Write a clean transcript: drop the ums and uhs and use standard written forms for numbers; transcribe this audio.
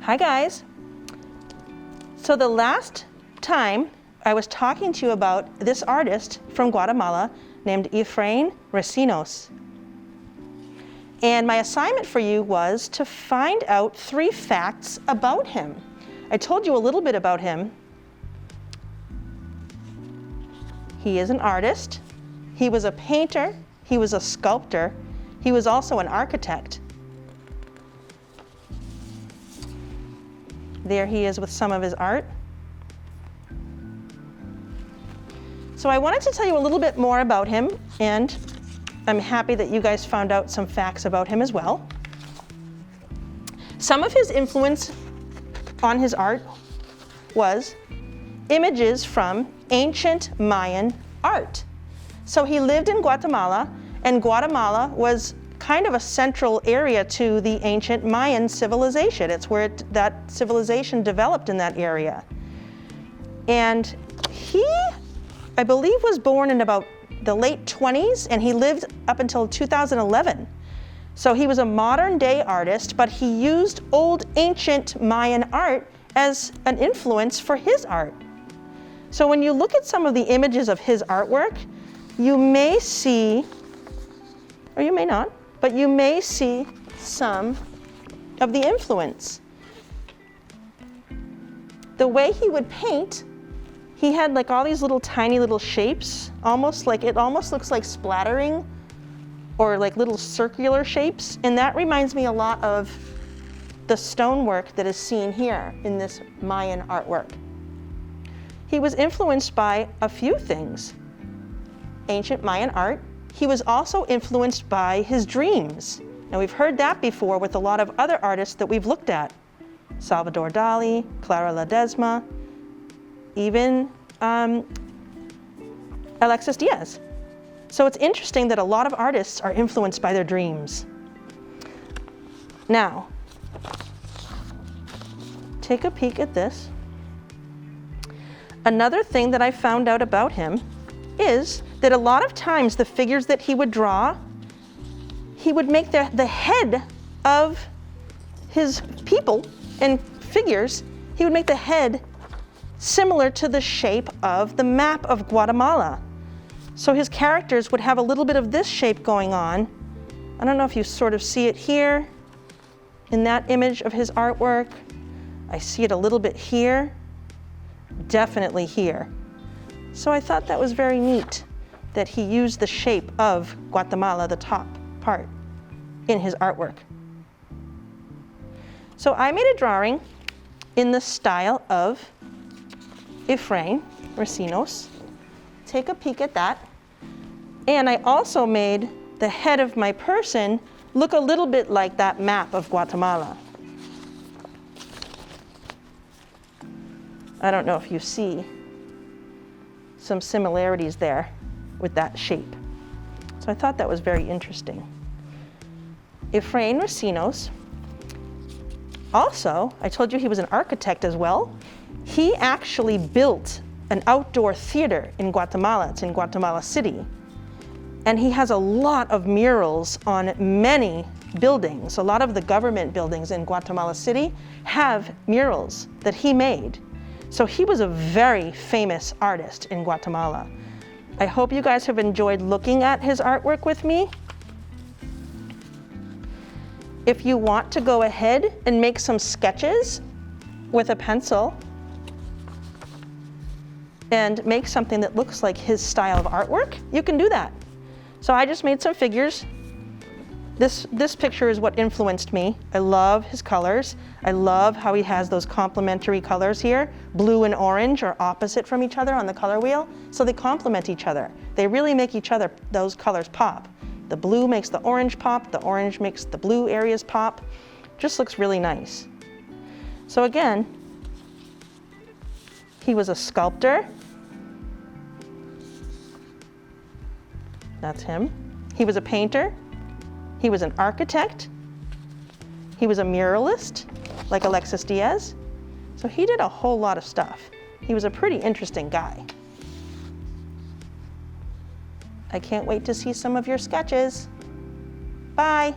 Hi guys. So the last time I was talking to you about this artist from Guatemala named Efrain Recinos. And my assignment for you was to find out 3 facts about him. I told you a little bit about him. He is an artist. He was a painter. He was a sculptor. He was also an architect. There he is with some of his art. So I wanted to tell you a little bit more about him, and I'm happy that you guys found out some facts about him as well. Some of his influence on his art was images from ancient Mayan art. So he lived in Guatemala, and Guatemala was kind of a central area to the ancient Mayan civilization. It's where that civilization developed in that area. And he, I believe, was born in about the late 20s, and he lived up until 2011. So he was a modern day artist, but he used old ancient Mayan art as an influence for his art. So when you look at some of the images of his artwork, you may see, or you may not, but you may see some of the influence. The way he would paint, he had like all these little tiny little shapes, it almost looks like splattering or like little circular shapes. And that reminds me a lot of the stonework that is seen here in this Mayan artwork. He was influenced by a few things. Ancient Mayan art. He was also influenced by his dreams. Now we've heard that before with a lot of other artists that we've looked at. Salvador Dali, Clara Ledesma, even Alexis Diaz. So it's interesting that a lot of artists are influenced by their dreams. Now, take a peek at this. Another thing that I found out about him is that a lot of times the figures that he would draw, he would make the head of his people and figures, he would make the head similar to the shape of the map of Guatemala. So his characters would have a little bit of this shape going on. I don't know if you sort of see it here in that image of his artwork. I see it a little bit here, definitely here. So I thought that was very neat that he used the shape of Guatemala, the top part, in his artwork. So I made a drawing in the style of Efrain Recinos. Take a peek at that. And I also made the head of my person look a little bit like that map of Guatemala. I don't know if you see some similarities there with that shape. So I thought that was very interesting. Efrain Recinos, also, I told you he was an architect as well. He actually built an outdoor theater in Guatemala. It's in Guatemala City. And he has a lot of murals on many buildings. A lot of the government buildings in Guatemala City have murals that he made. So he was a very famous artist in Guatemala. I hope you guys have enjoyed looking at his artwork with me. If you want to go ahead and make some sketches with a pencil and make something that looks like his style of artwork, you can do that. So I just made some figures. This picture is what influenced me. I love his colors. I love how he has those complementary colors here. Blue and orange are opposite from each other on the color wheel, so they complement each other. They really make each other, those colors, pop. The blue makes the orange pop, the orange makes the blue areas pop. Just looks really nice. So again, he was a sculptor. That's him. He was a painter. He was an architect. He was a muralist, like Alexis Diaz. So he did a whole lot of stuff. He was a pretty interesting guy. I can't wait to see some of your sketches. Bye.